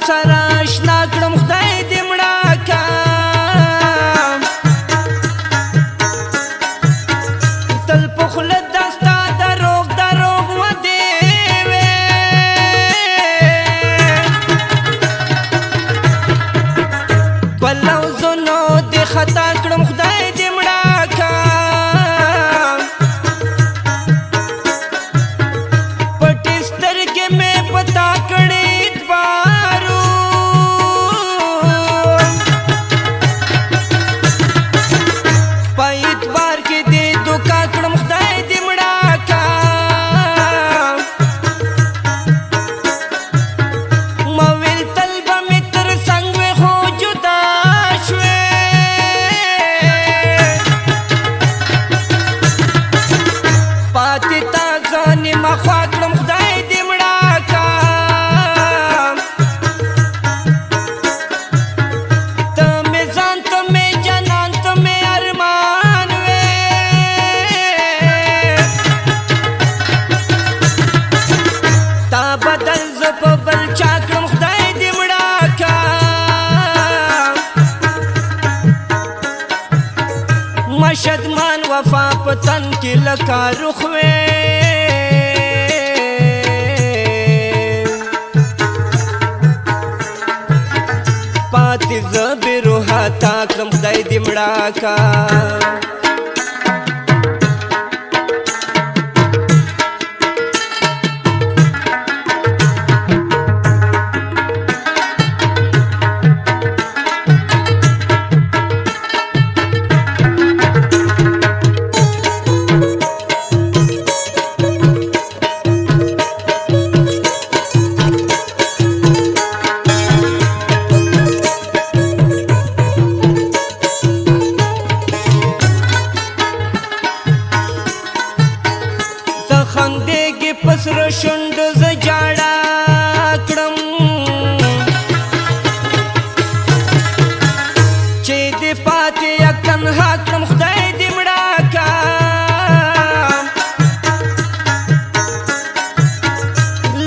سره اشنا کړم خدای دې مړه کا تل په خوله دستا دروغ دروغ ودې وې په لوظونو دې خطا کړم خدای دې مړه کا پټې سترګې مې پتا کړې اتبارو په اتبار کې دې دوکا کړم خدای دې مړه کا ما ویل تل به مې تر څنګ وې خو جدا شوې پاتې تا ځانې ما خوا کړم خدای دې مړه کا ته مې ځان ته مې جنان ته مې ارمان وې تا بدل زه په بل چا کړم خدای دې مړه کا مشدمان وفا په تن کې لکه رخ وې پاتې زه بې روحه تا کړم خدای دې مړه کا خندېږي په سره شونډو زه جاړه کړم چې دې پاتې یک تنها کړم خدای دې مړه کا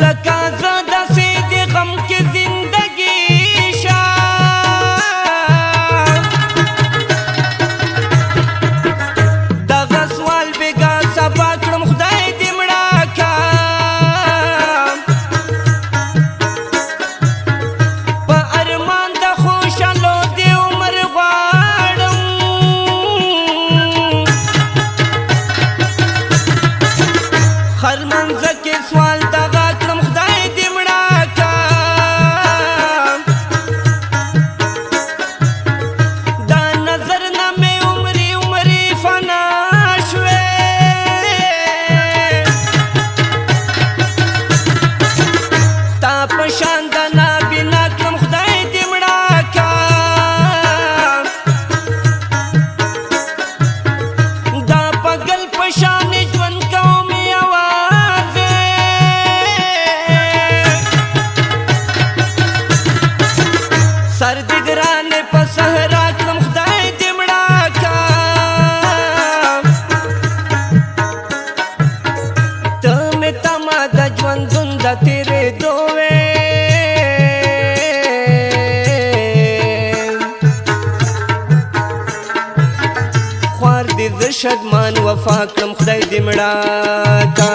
لکه زه داسې د غم کې زندګي شه دغه سوال بېګا سبا کړم خدای خرمنځه کې سوال دغه کړم خدای دې مړه کا دا نظر نه مې عمرې عمرې فنا شوې تا په شان د نابینا کړم خدای دې مړه کا دا په ګل په شان ژوند کوم سر دې ګرانې په صحرا کړم خدای دې مړه کا ته مې تمه د ژوندون د تېرېدو وې خوار دې زه شدمان وفا کړم خدای دې مړه کا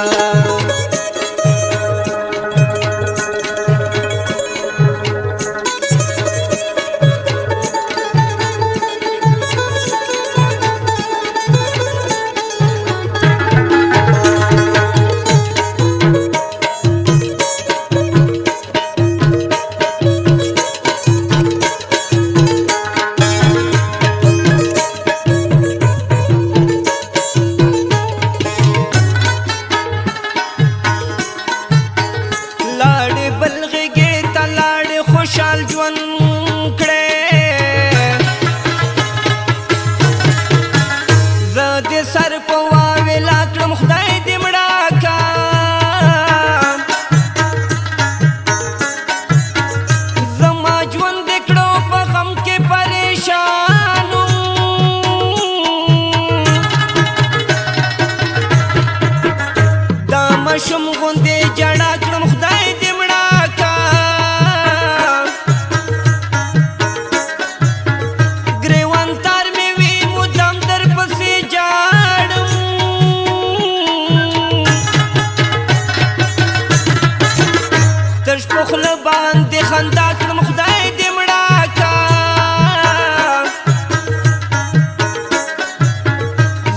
تش په خوله باندې خندا کړم خدای دې مړه کا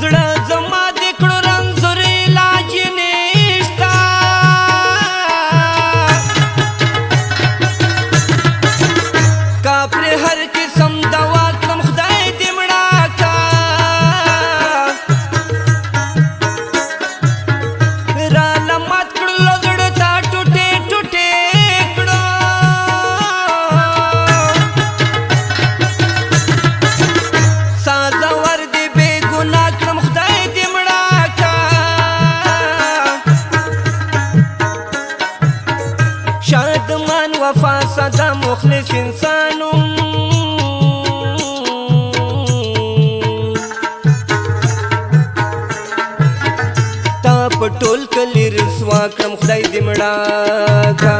زړه زما دې کړو رنځور علاج نشته کا پرې هر قسم دوا کړم خدای دې مړه کا را لمات کړلو زړه تا ټوټې ټوټې کړو ساده ور دې بې ګناه کړم خدای دې مړه کا شادمان وفا ساده مخلص انسانو تا په ټول کلي رسوا کړم خدای دې مړه کا